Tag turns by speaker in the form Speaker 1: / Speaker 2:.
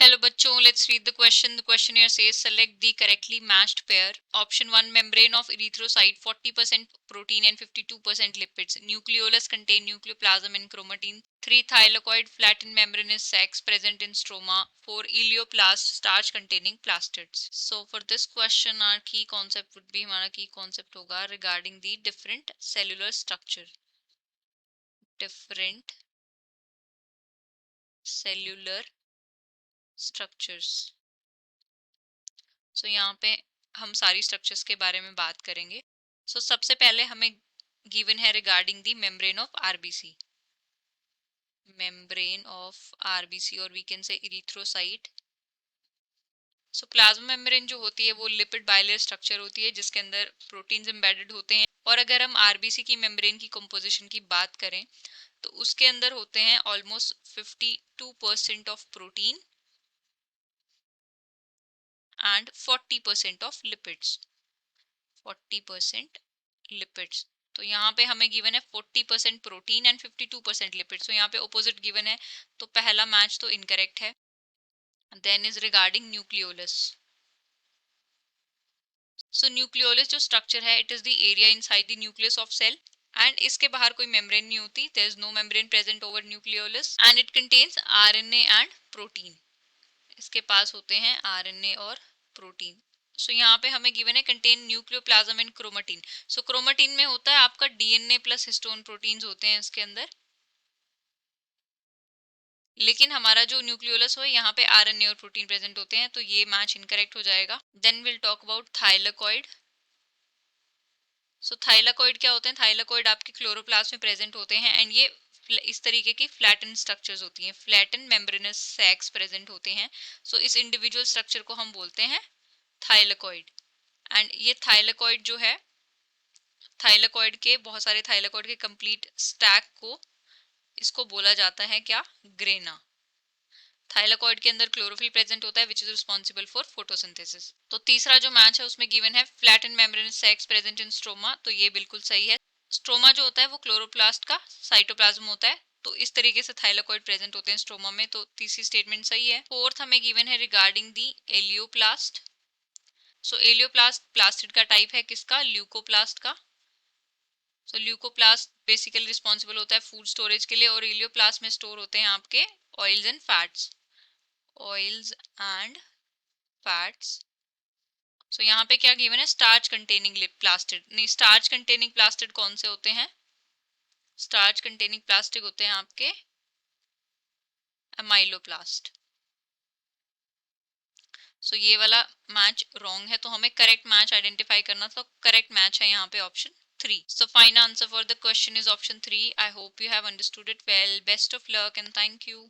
Speaker 1: Hello बच्चों, let's read the question. The question here says select the correctly matched pair. Option 1, membrane of erythrocyte 40% protein and 52% lipids. Nucleolus contain nucleoplasm and chromatin. 3, thylakoid flattened membranous sacs present in stroma. 4, elioplast starch containing plastids. So for this question our key concept would be, हमारा key concept होगा regarding the different cellular structure. Different cellular structures. सो यहाँ पे हम सारी structures के बारे में बात करेंगे. सो सबसे पहले हमें गिवन है regarding the membrane of RBC. Membrane of RBC और we can say erythrocyte. So plasma membrane जो होती है वो लिपिड बाइलेयर स्ट्रक्चर होती है जिसके अंदर प्रोटीन्स एम्बेडेड होते हैं. और अगर हम आरबीसी की मेम्ब्रेन की कंपोजिशन की बात करें तो उसके अंदर होते हैं almost 52% of protein and 40% of lipids. 40% lipids. तो यहाँ पे हमें गिवन है 40% प्रोटीन एंड 52% लिपिड्स. तो यहाँ पे ऑपोजिट गिवन है तो पहला मैच तो इनकरेक्ट है. Then is regarding nucleolus. So nucleolus जो स्ट्रक्चर है it is the area inside the nucleus of cell and इसके बाहर कोई मेम्ब्रेन नहीं होती. There is no membrane present over nucleolus and it contains RNA and protein. इसके पास होते हैं आरएनए और प्रोटीन. सो यहाँ पे हमें गिवन है contain nucleoplasm and chromatin. So chromatin में होता है आपका डीएनए प्लस हिस्टोन प्रोटीन्स होते हैं इसके अंदर. लेकिन हमारा जो न्यूक्लियोलस हो यहाँ पे आरएनए और प्रोटीन प्रेजेंट होते हैं तो ये मैच इनकरेक्ट हो जाएगा. Then will talk about thylakoid. So thylakoid क्या होते हैं? थाइलाकॉइड आपके क्लोरोप्लास्ट में प्रेजेंट होते हैं एंड ये इस तरीके की फ्लैटन स्ट्रक्चर्स होती हैं. फ्लैटन मेम्ब्रेनस सैक्स प्रेजेंट होते हैं. सो इस इंडिविजुअल स्ट्रक्चर को हम बोलते हैं थाइलाकॉइड. एंड ये थाइलाकॉइड जो है, थाइलाकॉइड के बहुत सारे थाइलाकॉइड के कंप्लीट स्टैक को इसको बोला जाता है क्या? ग्रेना. थाइलाकॉइड के अंदर क्लोरोफिल प्रेजेंट होता है which is responsible for photosynthesis. तो तीसरा जो मैच है उसमें गिवन है flattened membranous sacs present in stroma. तो ये बिल्कुल सही है. स्ट्रोमा जो होता है वो क्लोरोप्लास्ट का साइटोप्लाज्म होता है. तो इस तरीके से थाइलाकॉइड प्रेजेंट होते हैं स्ट्रोमा में. तो तीसरी स्टेटमेंट सही है. फोर्थ हमें गिवन है regarding the elaioplast. So elaioplast plastid का टाइप है किसका? ल्यूकोप्लास्ट का. सो ल्यूकोप्लास्ट बेसिकली रिस्पॉन्सिबल होता है फूड स्टोरेज के लिए और एलियोप्लास्ट में स्टोर होते हैं आपके oils and fats. Oils and fats. So यहाँ पे क्या गिवन है? Starch containing plastid. नहीं, स्टार्च कंटेनिंग प्लास्टिड कौन से होते हैं? स्टार्च कंटेनिंग प्लास्टिक होते हैं आपके अमाइलोप्लास्ट. सो ये वाला मैच रॉन्ग है तो हमें करेक्ट मैच आइडेंटिफाई करना. तो करेक्ट मैच है यहाँ पे option 3. So final answer for the question is option 3. I hope you have understood it well. Best of luck and thank you.